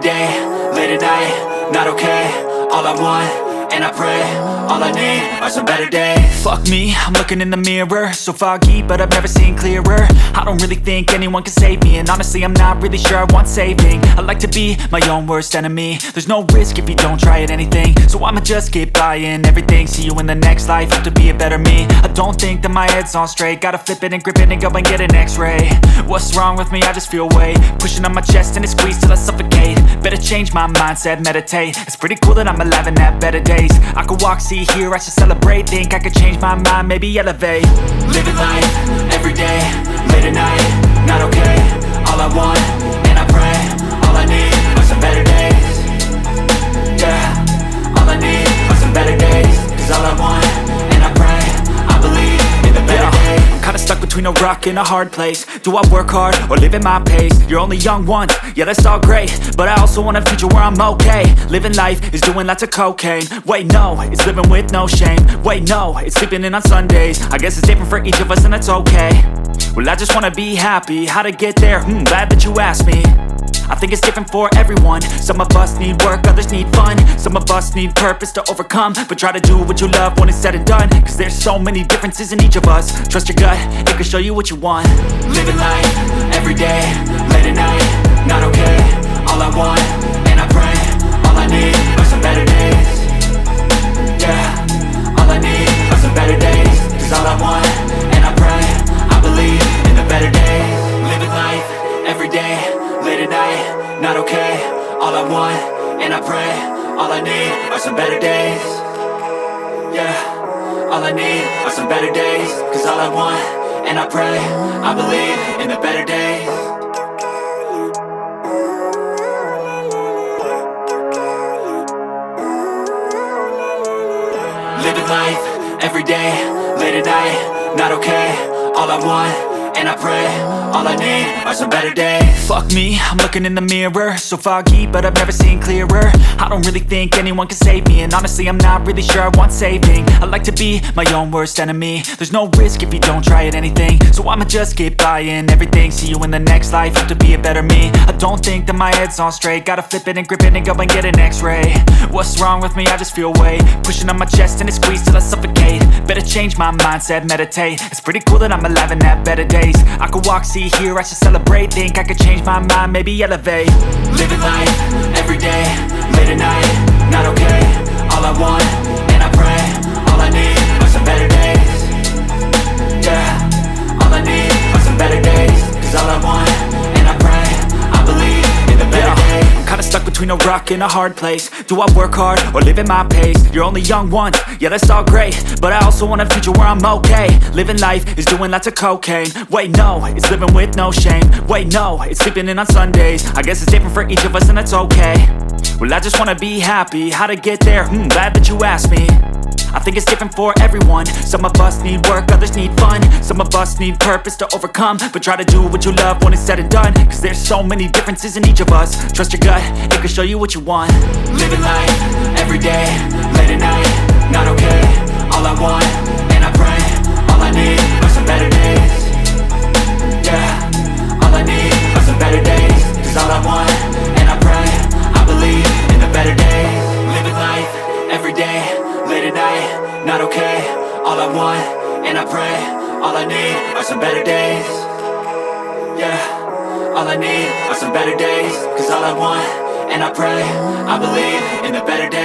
day, late at night, not okay. All I want, and I pray, all I need are some better days. Fuck me, I'm looking in the mirror, so foggy, but I've never seen clearer. I don't really think anyone can save me, and honestly I'm not really sure I want saving. I like to be my own worst enemy. There's no risk if you don't try at anything, so I'ma just keep buying everything. See you in the next life, have to be a better me. I don't think that my head's on straight, gotta flip it and grip it and go and get an x-ray. What's wrong with me? I just feel weight pushing on my chest and it squeezes till I suffocate. Better change my mindset, meditate. It's pretty cool that I'm alive and have better days. I could walk, see, hear, I should celebrate. Think I could change my mind, maybe elevate. Living life, every day, late at night, not okay. All I want, and I pray, all I need are some better days. Yeah, all I need are some better days. Cause all I want, and I pray, I believe in the better days. I'm kinda stuck between a rock and a hard place. Do I work hard or live at my pace? You're only young once, yeah that's all great, but I also want a future where I'm okay. Living life is doing lots of cocaine. Wait no, it's living with no shame. Wait no, it's sleeping in on Sundays. I guess it's different for each of us and that's okay. Well I just wanna be happy, how to get there? Glad that you asked me. I think it's different for everyone. Some of us need work, others need fun. Some of us need purpose to overcome. But try to do what you love when it's said and done. Cause there's so many differences in each of us. Trust your gut, it can show you what you want. Living life, every day, late at night, not okay. All I want, and I pray, all I need are some better days. Yeah, all I need are some better days. Cause all I want, and I pray, I believe in the better days. Living life, every day, late at night, not okay. All I want, and I pray, all I need are some better days. Yeah, all I need are some better days. Cause all I want, and I pray, I believe in the better days. Living life, every day, late at night, not okay. All I want, and I pray, all I need are some better days. Fuck me, I'm looking in the mirror, so foggy, but I've never seen clearer. I don't really think anyone can save me, and honestly I'm not really sure I want saving. I like to be my own worst enemy. There's no risk if you don't try at anything, so I'ma just keep buying everything. See you in the next life, have to be a better me. I don't think that my head's on straight, gotta flip it and grip it and go and get an x-ray. What's wrong with me? I just feel weight pushing on my chest and it squeezes till I suffocate. Better change my mindset, meditate. It's pretty cool that I'm alive and have better days. I could walk, see, hear, I should celebrate. Think I could change my mind, maybe elevate. Living life, every day, late at night, not okay. All I want, and I pray, all I need are some better days. Yeah, all I need are some better days. Cause all I want, and I pray, I believe in the better days. I'm kinda stuck between a rock and a hard place. Do I work hard or live at my pace? You're only young once, yeah that's all great, but I also want a future where I'm okay. Living life is doing lots of cocaine. Wait no, it's living with no shame. Wait no, it's sleeping in on Sundays. I guess it's different for each of us and that's okay. Well I just wanna be happy, how to get there? Glad that you asked me. I think it's different for everyone. Some of us need work, others need fun. Some of us need purpose to overcome. But try to do what you love when it's said and done. Cause there's so many differences in each of us. Trust your gut, it can show you what you want. Living life, every day, late at night, not okay. All I want, and I pray, all I need are some better days. Yeah, all I need are some better days. Cause all I want, and I pray, I believe in the better days. Living life, every day, late at night, not okay. All I want, and I pray, all I need are some better days. Yeah, all I need are some better days. Cause all I want, and I pray, I believe in the better days.